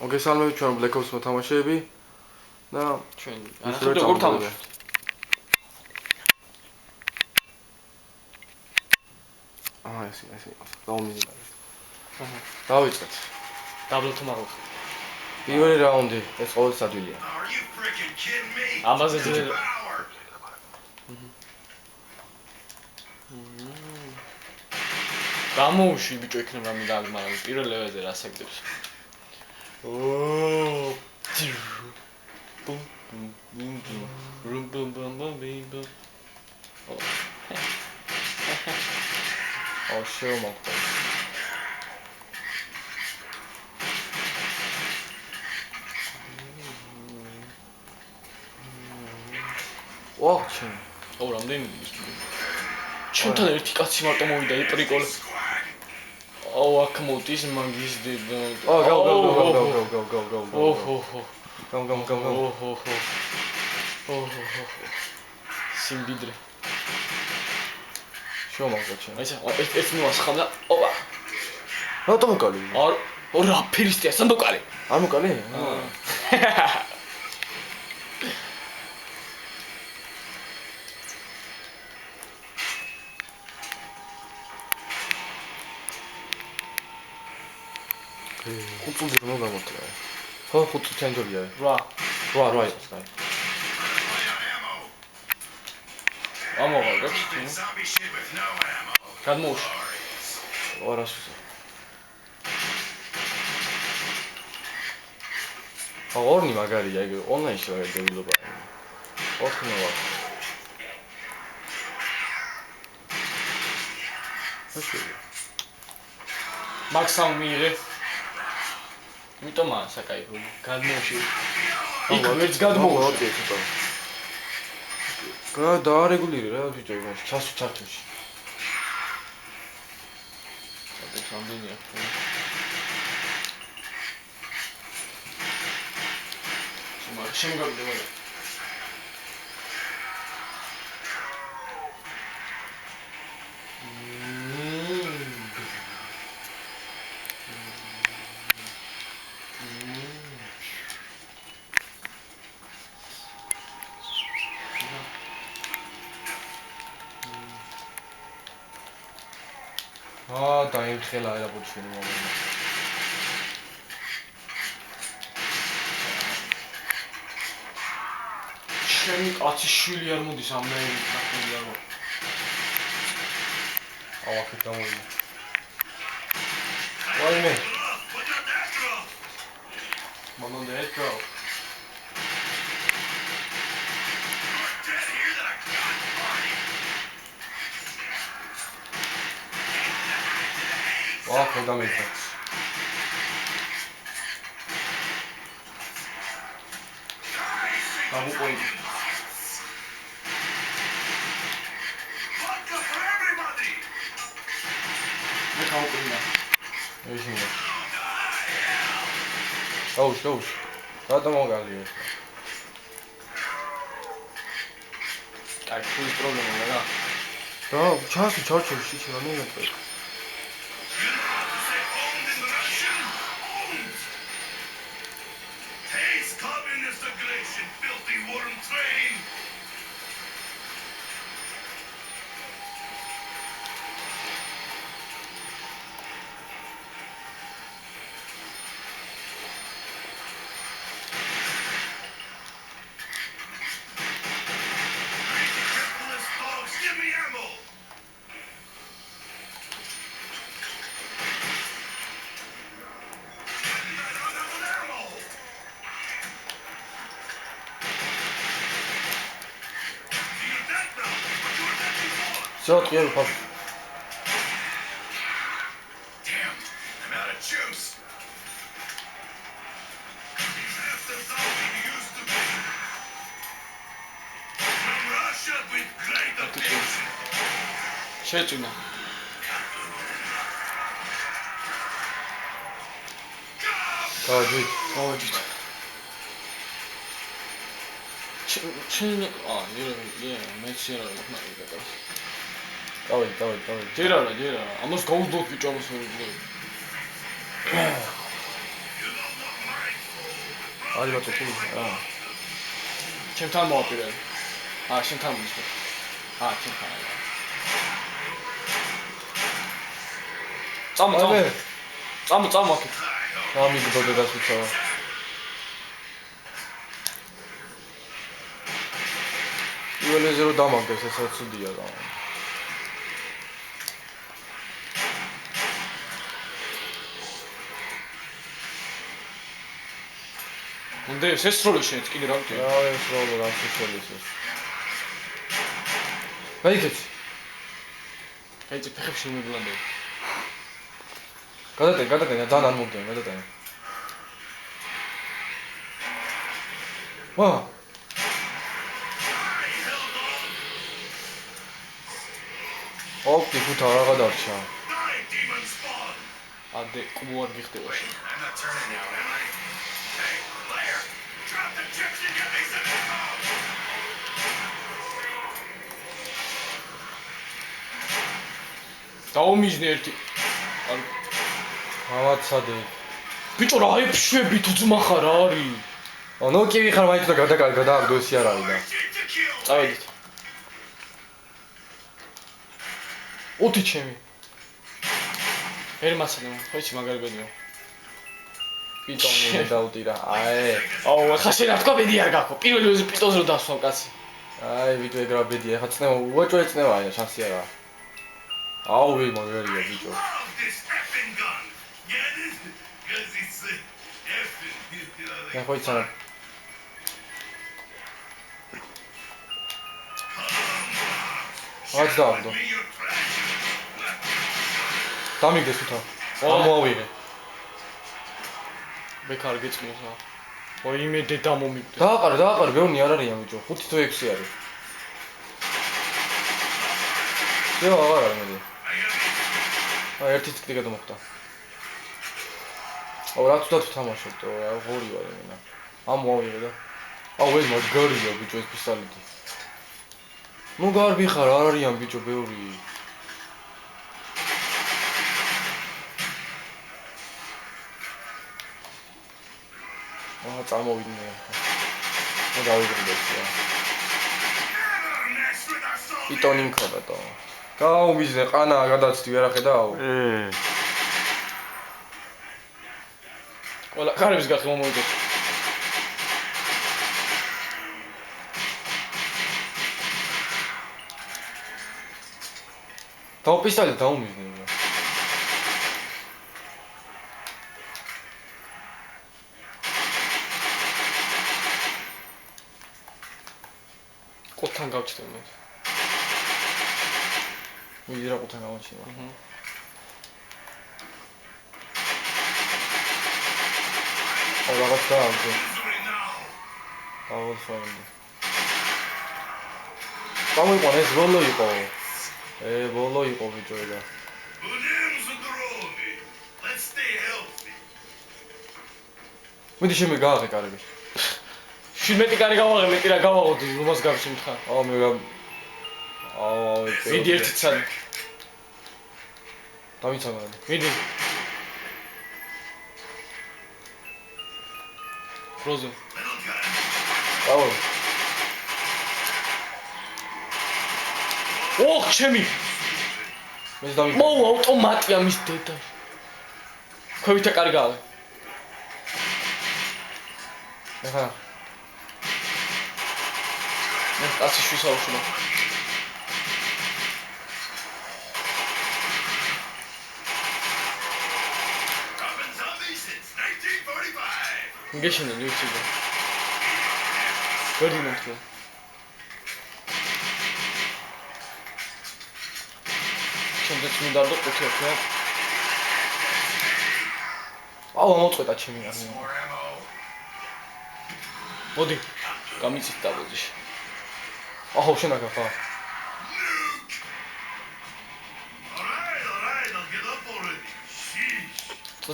მოგესალმებით ჩვენ Black Ops მოთამაშეები და ჩვენ ახლა როგორ თამაშობთ? ეს დაუმიზნე. დავიწყეთ. დაბლთმაღლა. პირველი რაუნდი, ეს ყოველთვის ადვილია. ამაზე ძველი. გამოუშვი ბიჭო იქნება მე და მაგრამ პირველ ლეველზე რა საგდებს. ოო. ბუმ ბუმ ბუმ ბუმ ბუმ ბუმ ბუმ. ო შემოხდა. ოჩენ. ო რამდენი ის? ჩვენთან ერთი კაცი მარტო მოვიდა იპრიკოლე. ო აქ მოდის მაგის დედა. ო go. ოჰო. Go. ოჰო. სიმბიდრე. შემოხდა ჩვენ. ეს მოასხამდა. ოპა. რატომ უკალი? არ რა ფერისტია სანდოკალი. არ მოკალი? ხუთი რომ გამოთქვა. ხო, ხუთი ჩანჯობია. 8 იყოს და. ამოღალდა თუ? გადმოუშ. ორასუსა. ორნი მაგარია, ეგ ონლაინში რა გევილობა. 4-0. მაქსამ მიიღე. მიტომა საკაიფო გადმოუში. იქ ვერც გადმოუში. დაარეგულირე რა ბიჭო, ჩასუჩარჩოში. ეს რამდენია? შემოგაბიდება. დაიმხელა აეროპორტში მომენტი. ჩემი კაცი შვილი არ მოდის ამ ნაირით ნახული არ მო. ავაკეთ გამოვიდა. ვაიმე. მამონდა ეთქო. ხო დამეცა. გამოპოინტი. მე გამოპოინტა. ეშინო. აუშ. რატომ მოგალია ეს? აი, ფულის პრობლემა რა. ჩარჩოში რა მოგეთქვა. Все, отъеду, пап. შეჭინა. გავაჯით. ჩინი, მეცი რა მაგნაირდა. დავით. ჯერა. ამას გაუძლოთ ბიჭო ამას ვერ ვიგებ. ალი ბატონი აა ჩემთან მოვაპირე შენთან მისვე ჩემთან წამო აქეთ გამიგდოდე დასუცავა იოლეზე რომ დამაგდეს ესაც ცუდია რა უნდა ესროლო შენც კიდე რა ვიტყვი რა ესროლო რა შეშოლის ეს გაიქეც ფეხებში მიბლანდე გადატენ ძალიან არ მოგდენ გადატენ ვა ოპტი ფუთა რა გადარჩა ადე კუბო არ გიხდება შენ დაუმიჯნე ერთი ავაცადე ბიჭო რა ეფშვები თუ ძმა ხარ რა არის ნო კი ვიხარ მაინც და გადააგდო ესი არ არის და წავედით 4 ჩემი ერმასანო ხოჩი მაგარი ბედიო პიტონი დაუტირა აუ ახლა შენ რა თქვა ბედი არ გაქვს პირველი ვიზი პიტონს რო დასვამ კაცი ვიტო ეგრა ბედია ახლა წნევა უაჭო ეწნევა აი შანსი არა აუ ვი მაგარია ბიჭო ხოიცა რაც დავდო დამიგდეს უთა ამოვიღე ბეკარ გეწმოს რა ой იმედე დამომიგდეს დააყარე ბევრი არ არიან ბიჭო 5 თუ 6 არის შევა აღარ არის მედი აი ერთი ტიკი გადმოხდა აუ რა თუ თამაშობ რა ღორი ვარ მენა ამოვიღე და აუ ეს მაგარია ბიჭო ეს პისტოლეტი ნუ გარბი ხარ არ არიან ბიჭო ბევრი წამოვიდნენ ნუ დავიბრუნდეს რა პიტონი მქონდა და გაუმიზნე ყანა გადაცდი ვერ ახედაო ყველა კარების გახი მომოვიდეს დაუ პისტოლეტი დაუმიზნე რა ყოთან გავჩდე მე მიდი რა ყოთან გავჩინა აუ რაღაც დაავდე აუ ფონდი გამოიყვანე ეს ბოლო იყო ბოლო იყო ბიჭო და მიდი შემე გააღე კარები 17 კარი გავაღე მეტი რა გავაღოდი რომას გავშიმთხა აუ მე მიდი ერთი ცალი დავიცამა მიდი როზო აუ ოხ ჩემი მე დავი მოუ ავტომატია მის დედა ქვევითა კარი გავაღე ახლა მე კაცი შევსაუბრე გეშინე ნიუჩი გორდინატო შემდეგს მინდა და ყუთი აქვს აუ ამოწყვეტა ჩემი არმია მოდი გამიცით დაბოძიში აუ შენ აქ ხა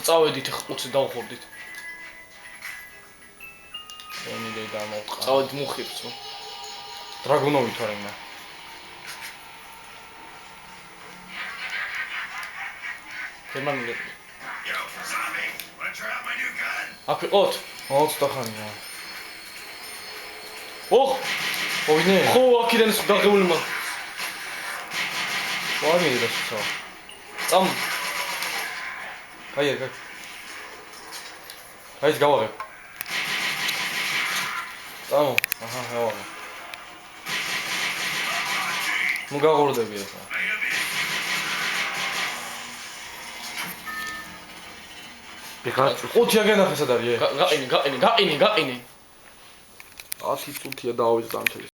წავედით ხუთი დავხორდით ემილე დამოყა წავედი მუხირცო დრაგუნოვი თორემ გერმანული აქ ვიყოთ 20 ხანია. ოხ, მოვინე? ხო, აქედან ის დაღებული მა. ვამიდი დასწავ. წამ. აი. აი, გავაღებ. წამო. აჰა, გავაღებ. ნუ გაღორდები ახლა. ბეგაც 5 აგენახე სად არის? გაყინე. 10 წუთია დავიზამთრე.